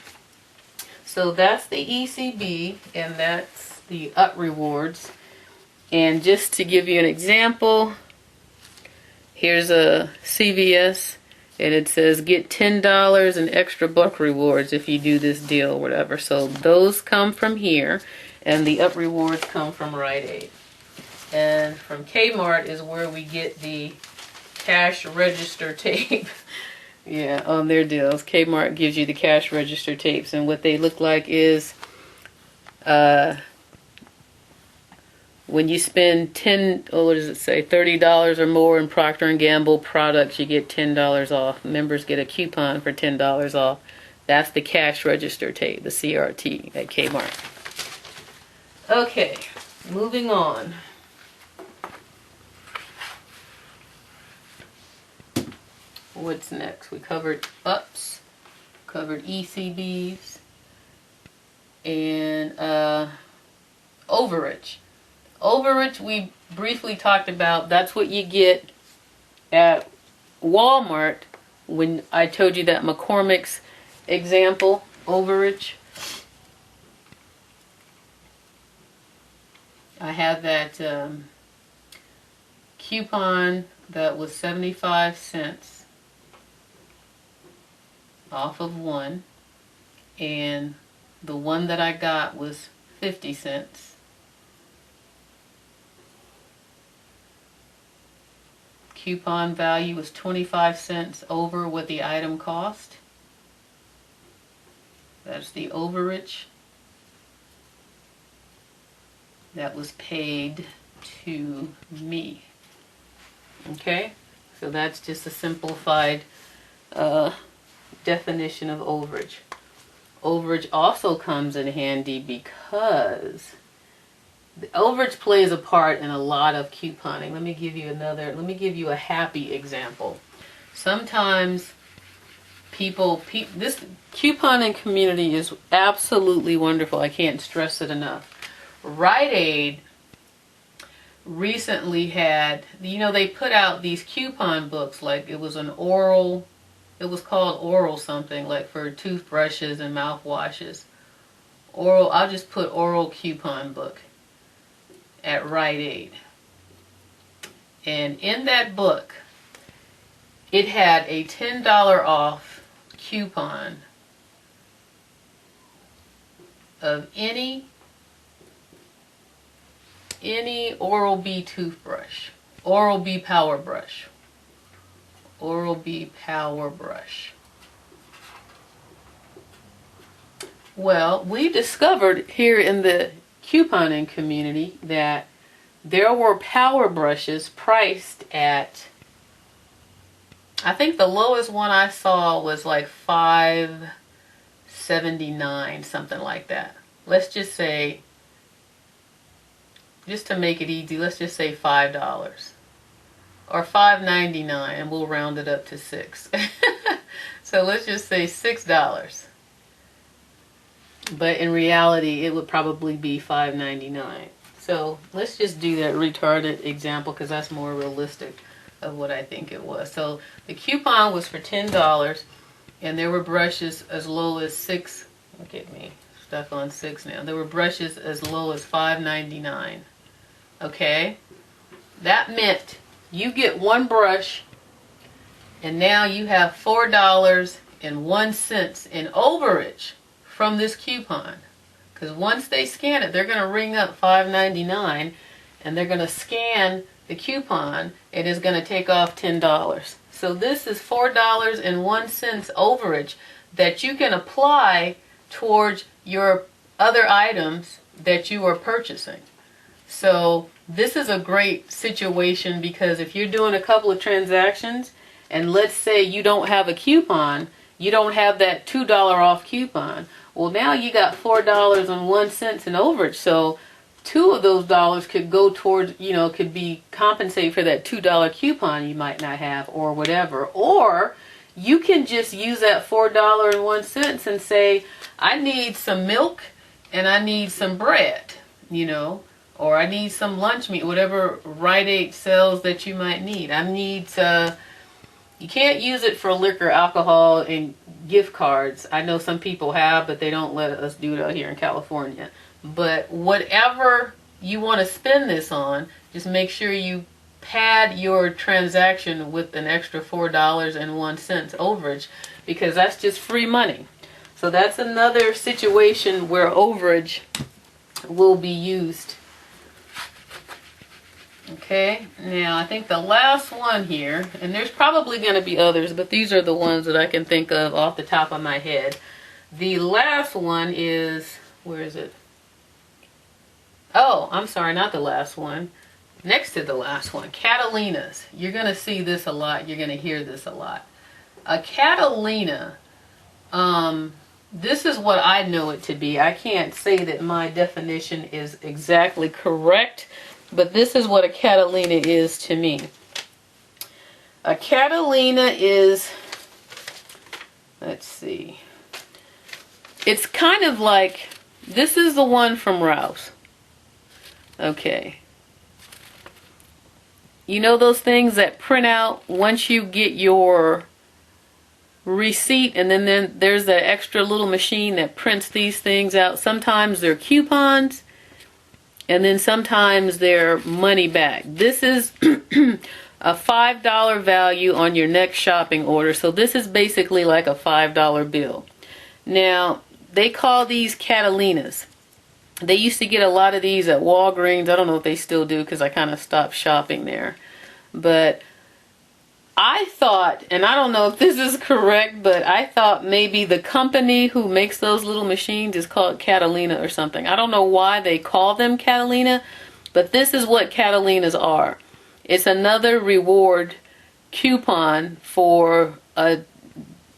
So that's the ECB, and that's the up rewards. And just to give you an example, here's a CVS, and it says get $10 in extra buck rewards if you do this deal or whatever. So those come from here, and the up rewards come from Rite Aid. And from Kmart is where we get the cash register tape. Yeah, on their deals. Kmart gives you the cash register tapes, and what they look like is when you spend $30 or more in Procter & Gamble products, you get $10 off. Members get a coupon for $10 off. That's the cash register tape, the CRT at Kmart. Okay, moving on. What's next? We covered ups, covered ECBs, and overage. Overage we briefly talked about. That's what you get at Walmart when I told you that McCormick's example, overage. I have that coupon that was 75 cents off of one, and the one that I got was 50 cents. Coupon value was 25 cents over what the item cost. That's the overage that was paid to me. Okay, so that's just a simplified definition of overage. Overage also comes in handy because the overage plays a part in a lot of couponing. Let me give you a happy example. Sometimes this couponing community is absolutely wonderful. I can't stress it enough. Rite Aid recently had, they put out these coupon books, like it was called Oral something, like for toothbrushes and mouthwashes. Oral, I'll just put Oral coupon book at Rite Aid. And in that book, it had a $10 off coupon of any Oral-B toothbrush, Oral-B Power Brush. Oral-B Power Brush. Well, we discovered here in the couponing community that there were power brushes priced at, I think the lowest one I saw was like $5.79, something like that. Let's just say, just to make it easy, let's just say $5 or $5.99, and we'll round it up to $6. So let's just say $6. But in reality, it would probably be $5.99. So let's just do that retarded example because that's more realistic of what I think it was. So the coupon was for $10, and there were brushes as low as $6. Look at me, stuck on $6 now. There were brushes as low as $5.99. Okay, that meant you get one brush, and now you have $4.01 in overage from this coupon. Because once they scan it, they're going to ring up $5.99, and they're going to scan the coupon. It is going to take off $10. So this is $4.01 overage that you can apply towards your other items that you are purchasing. So this is a great situation because if you're doing a couple of transactions, and let's say you don't have a coupon, you don't have that $2 off coupon. Well, now you got $4.01 in overage. So two of those dollars could go towards, could be compensate for that $2 coupon you might not have or whatever. Or you can just use that $4.01 and say, I need some milk and I need some bread, or I need some lunch meat, whatever Rite Aid sells that you might need. I need you can't use it for liquor, alcohol, and gift cards. I know some people have, but they don't let us do it out here in California. But whatever you want to spend this on, just make sure you pad your transaction with an extra $4.01 overage, because that's just free money. So that's another situation where overage will be used. Okay, now I think the last one here, and there's probably going to be others, but these are the ones that I can think of off the top of my head. The last one is, where is it? Oh, I'm sorry, not the last one. Next to the last one, Catalinas. You're going to see this a lot. You're going to hear this a lot. A Catalina, this is what I know it to be. I can't say that my definition is exactly correct, but this is what a Catalina is to me. A Catalina is, let's see, it's kind of like, this is the one from Rouse. Okay. You know those things that print out once you get your receipt, and then there's that extra little machine that prints these things out. Sometimes they're coupons, and then sometimes they're money back. This is a $5 value on your next shopping order. So this is basically like a $5 bill. Now, they call these Catalinas. They used to get a lot of these at Walgreens. I don't know if they still do because I kind of stopped shopping there. But I thought, and I don't know if this is correct, but I thought maybe the company who makes those little machines is called Catalina or something. I don't know why they call them Catalina, but this is what Catalinas are. It's another reward coupon for a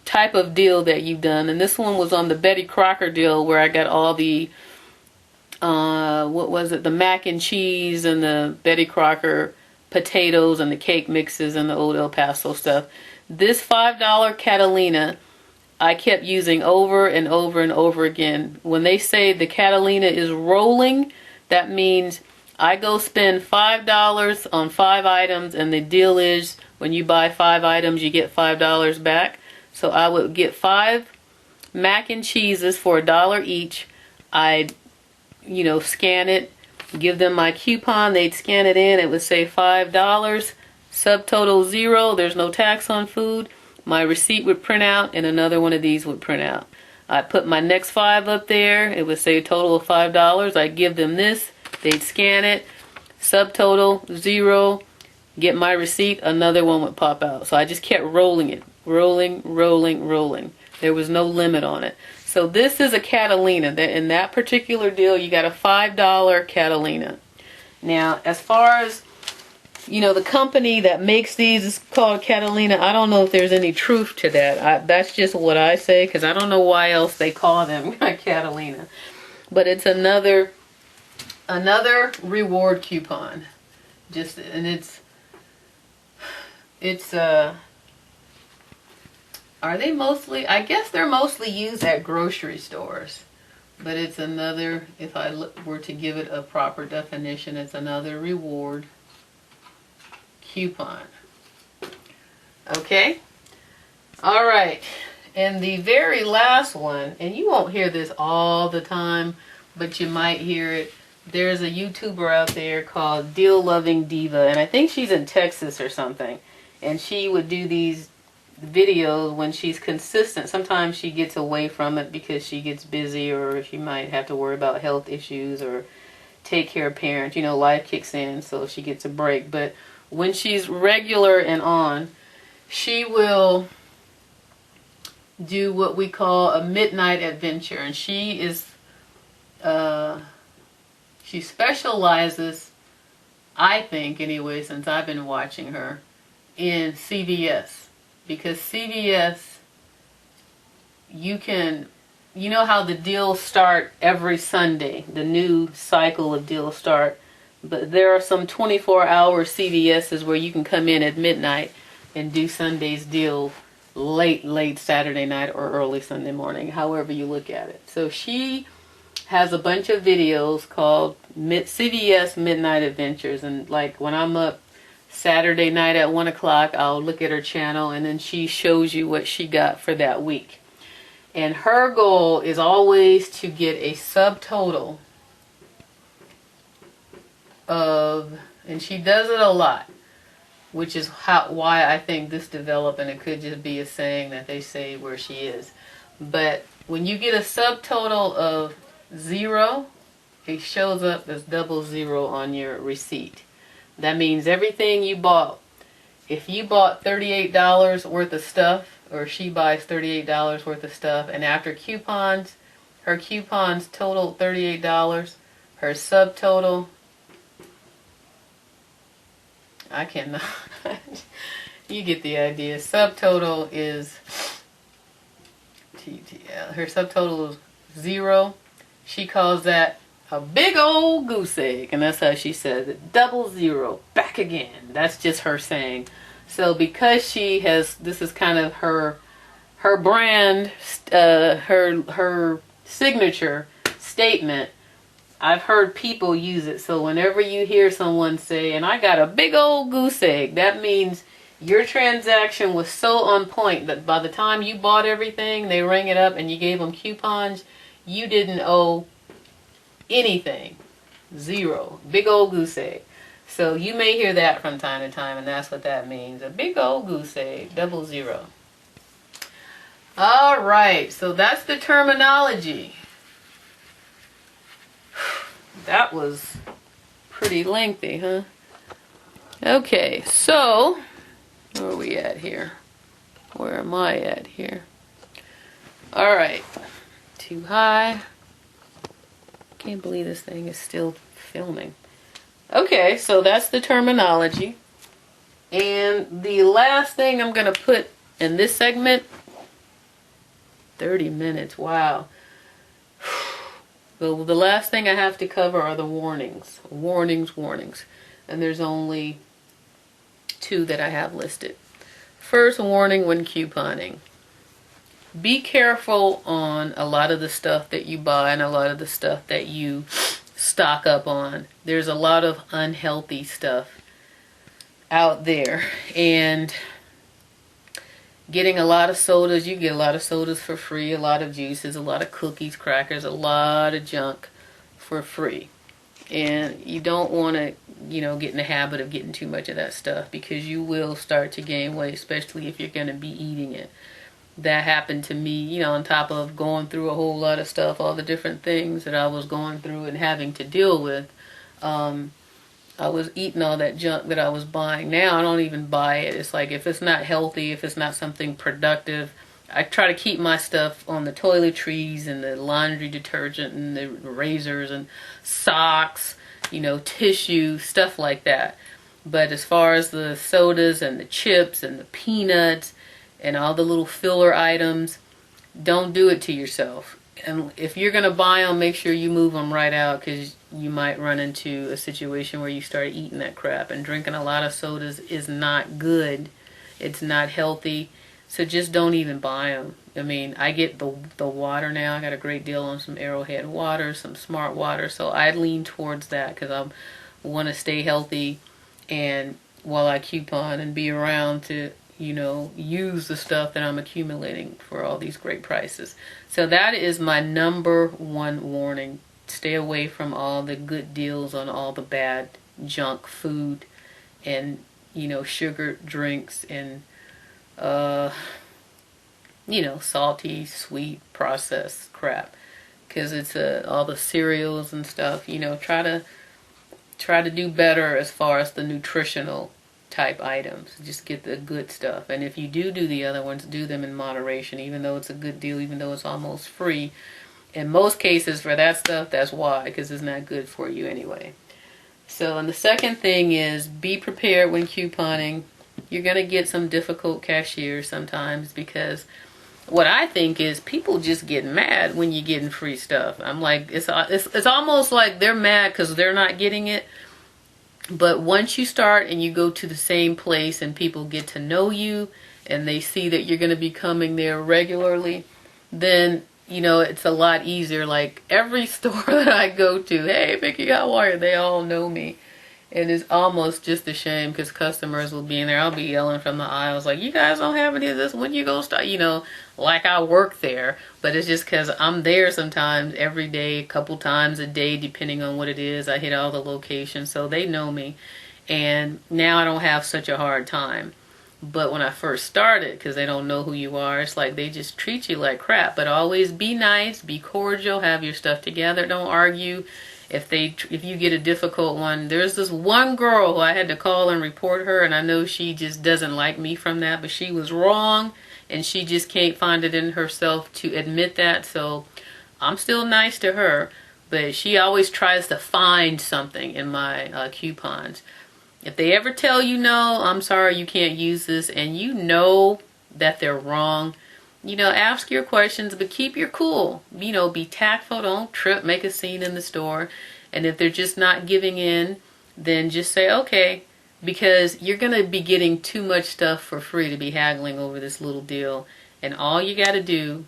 type of deal that you've done. And this one was on the Betty Crocker deal where I got all the what was it, the mac and cheese and the Betty Crocker potatoes and the cake mixes and the old El Paso stuff. This $5 Catalina I kept using over and over and over again. When they say the Catalina is rolling, that means I go spend $5 on 5 items, and the deal is when you buy 5 items you get $5 back. So I would get 5 mac and cheeses for $1 each. I'd scan it, give them my coupon, they'd scan it in, it would say $5, subtotal 0, there's no tax on food. My receipt would print out, and another one of these would print out. I put my next 5 up there, it would say a total of $5. I'd give them this, they'd scan it, subtotal 0, get my receipt, another one would pop out. So I just kept rolling it. Rolling, rolling, rolling. There was no limit on it. So this is a Catalina. In that particular deal, you got a $5 Catalina. Now, as far as, the company that makes these is called Catalina, I don't know if there's any truth to that. That's just what I say, because I don't know why else they call them Catalina. But it's another reward coupon. Are they mostly, I guess they're mostly used at grocery stores. But it's another, if I were to give it a proper definition, it's another reward coupon. Okay? All right. And the very last one, and you won't hear this all the time, but you might hear it. There's a YouTuber out there called Deal Loving Diva, and I think she's in Texas or something. And she would do these videos when she's consistent. Sometimes she gets away from it because she gets busy, or she might have to worry about health issues or take care of parents. Life kicks in, so she gets a break. But when she's regular and on, she will do what we call a midnight adventure. And she specializes, I think anyway, since I've been watching her, in CVS. Because CVS, you know how the deals start every Sunday, the new cycle of deals start, but there are some 24-hour CVS's where you can come in at midnight and do Sunday's deal late Saturday night or early Sunday morning, however you look at it. So she has a bunch of videos called CVS Midnight Adventures, and like when I'm up Saturday night at 1 o'clock, I'll look at her channel, and then she shows you what she got for that week. And her goal is always to get a subtotal of, and she does it a lot, which is why I think this developed, and it could just be a saying that they say where she is. But when you get a subtotal of 0, it shows up as 00 on your receipt. That means everything you bought. If you bought $38 worth of stuff, or she buys $38 worth of stuff, and after coupons, her coupons totaled $38, her subtotal, I cannot, you get the idea. Subtotal is, her subtotal is 0. She calls that a big old goose egg, and that's how she says it. 00, back again. That's just her saying. So because she has, this is kind of her brand, her signature statement. I've heard people use it. So whenever you hear someone say, and I got a big old goose egg, that means your transaction was so on point that by the time you bought everything, they rang it up and you gave them coupons, you didn't owe anything. 0. Big old goose egg. So you may hear that from time to time, and that's what that means. A big old goose egg. 00. Alright, so that's the terminology. That was pretty lengthy, huh? Okay, so where are we at here? Where am I at here? Alright. Too high. Can't believe this thing is still filming. Okay, so that's the terminology. And the last thing I'm going to put in this segment, 30 minutes, wow. The last thing I have to cover are the warnings. Warnings. And there's only 2 that I have listed. First warning when couponing. Be careful on a lot of the stuff that you buy and a lot of the stuff that you stock up on. There's a lot of unhealthy stuff out there. And getting a lot of sodas, you get a lot of sodas for free, a lot of juices, a lot of cookies, crackers, a lot of junk for free. And you don't want to, get in the habit of getting too much of that stuff, because you will start to gain weight, especially if you're going to be eating it. That happened to me, on top of going through a whole lot of stuff, all the different things that I was going through and having to deal with. A I was eating all that junk that I was buying. Now I don't even buy it. It's like if it's not healthy, if it's not something productive, I try to keep my stuff on the toiletries and the laundry detergent and the razors and socks, tissue, stuff like that. But as far as the sodas and the chips and the peanuts and all the little filler items, don't do it to yourself. And if you're going to buy them, make sure you move them right out, because you might run into a situation where you start eating that crap. And drinking a lot of sodas is not good. It's not healthy. So just don't even buy them. I mean, I get the water now. I got a great deal on some Arrowhead water, some Smart water. So I lean towards that because I want to stay healthy, and while I coupon and be around to use the stuff that I'm accumulating for all these great prices. So that is my number one warning. Stay away from all the good deals on all the bad junk food and, sugar drinks and, salty, sweet, processed crap. Because it's all the cereals and stuff. Try to do better as far as the nutritional type items. Just get the good stuff. And if you do the other ones, do them in moderation, even though it's a good deal, even though it's almost free. In most cases for that stuff, that's why, because it's not good for you anyway. So, and the second thing is be prepared when couponing. You're going to get some difficult cashiers sometimes, because what I think is people just get mad when you're getting free stuff. I'm like, it's almost like they're mad because they're not getting it. But once you start and you go to the same place and people get to know you and they see that you're going to be coming there regularly, then, it's a lot easier. Like every store that I go to, hey, Mickey, how are you? They all know me. And it's almost just a shame because customers will be in there. I'll be yelling from the aisles like, you guys don't have any of this? When you go start? Like I work there. But it's just because I'm there sometimes every day, a couple times a day, depending on what it is. I hit all the locations, so they know me. And now I don't have such a hard time. But when I first started, because they don't know who you are, it's like they just treat you like crap. But always be nice, be cordial, have your stuff together, don't argue. If you get a difficult one, there's this one girl who I had to call and report her, and I know she just doesn't like me from that, but she was wrong, and she just can't find it in herself to admit that. So I'm still nice to her, but she always tries to find something in my coupons. If they ever tell you no, I'm sorry, you can't use this, and you know that they're wrong, ask your questions, but keep your cool. Be tactful, don't trip, make a scene in the store. And if they're just not giving in, then just say, okay, because you're going to be getting too much stuff for free to be haggling over this little deal. And all you got to do,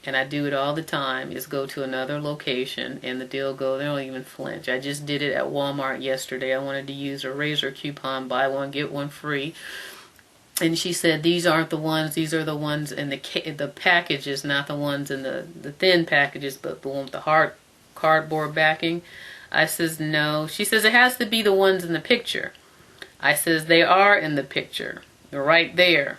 and I do it all the time, is go to another location and the deal go, they don't even flinch. I just did it at Walmart yesterday. I wanted to use a razor coupon, buy one, get one free. And she said, these aren't the ones, these are the ones in the packages, not the ones in the thin packages, but the one with the hard cardboard backing. I says, no. She says, it has to be the ones in the picture. I says, they are in the picture. They're right there.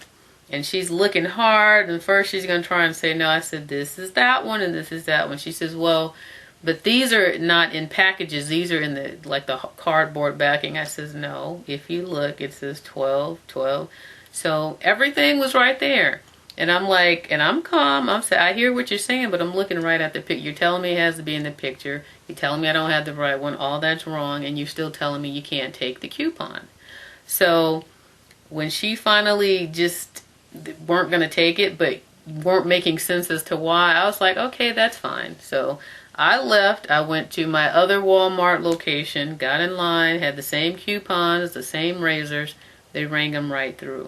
And she's looking hard, and first she's going to try and say, no. I said, this is that one, and this is that one. She says, well, but these are not in packages. These are in the cardboard backing. I says, no. If you look, it says 12, 12. So everything was right there. And I'm like, and I'm calm. I hear what you're saying, but I'm looking right at the picture. You're telling me it has to be in the picture. You're telling me I don't have the right one. All that's wrong. And you're still telling me you can't take the coupon. So when she finally just weren't going to take it, but weren't making sense as to why, I was like, okay, that's fine. So I left. I went to my other Walmart location, got in line, had the same coupons, the same razors. They rang them right through.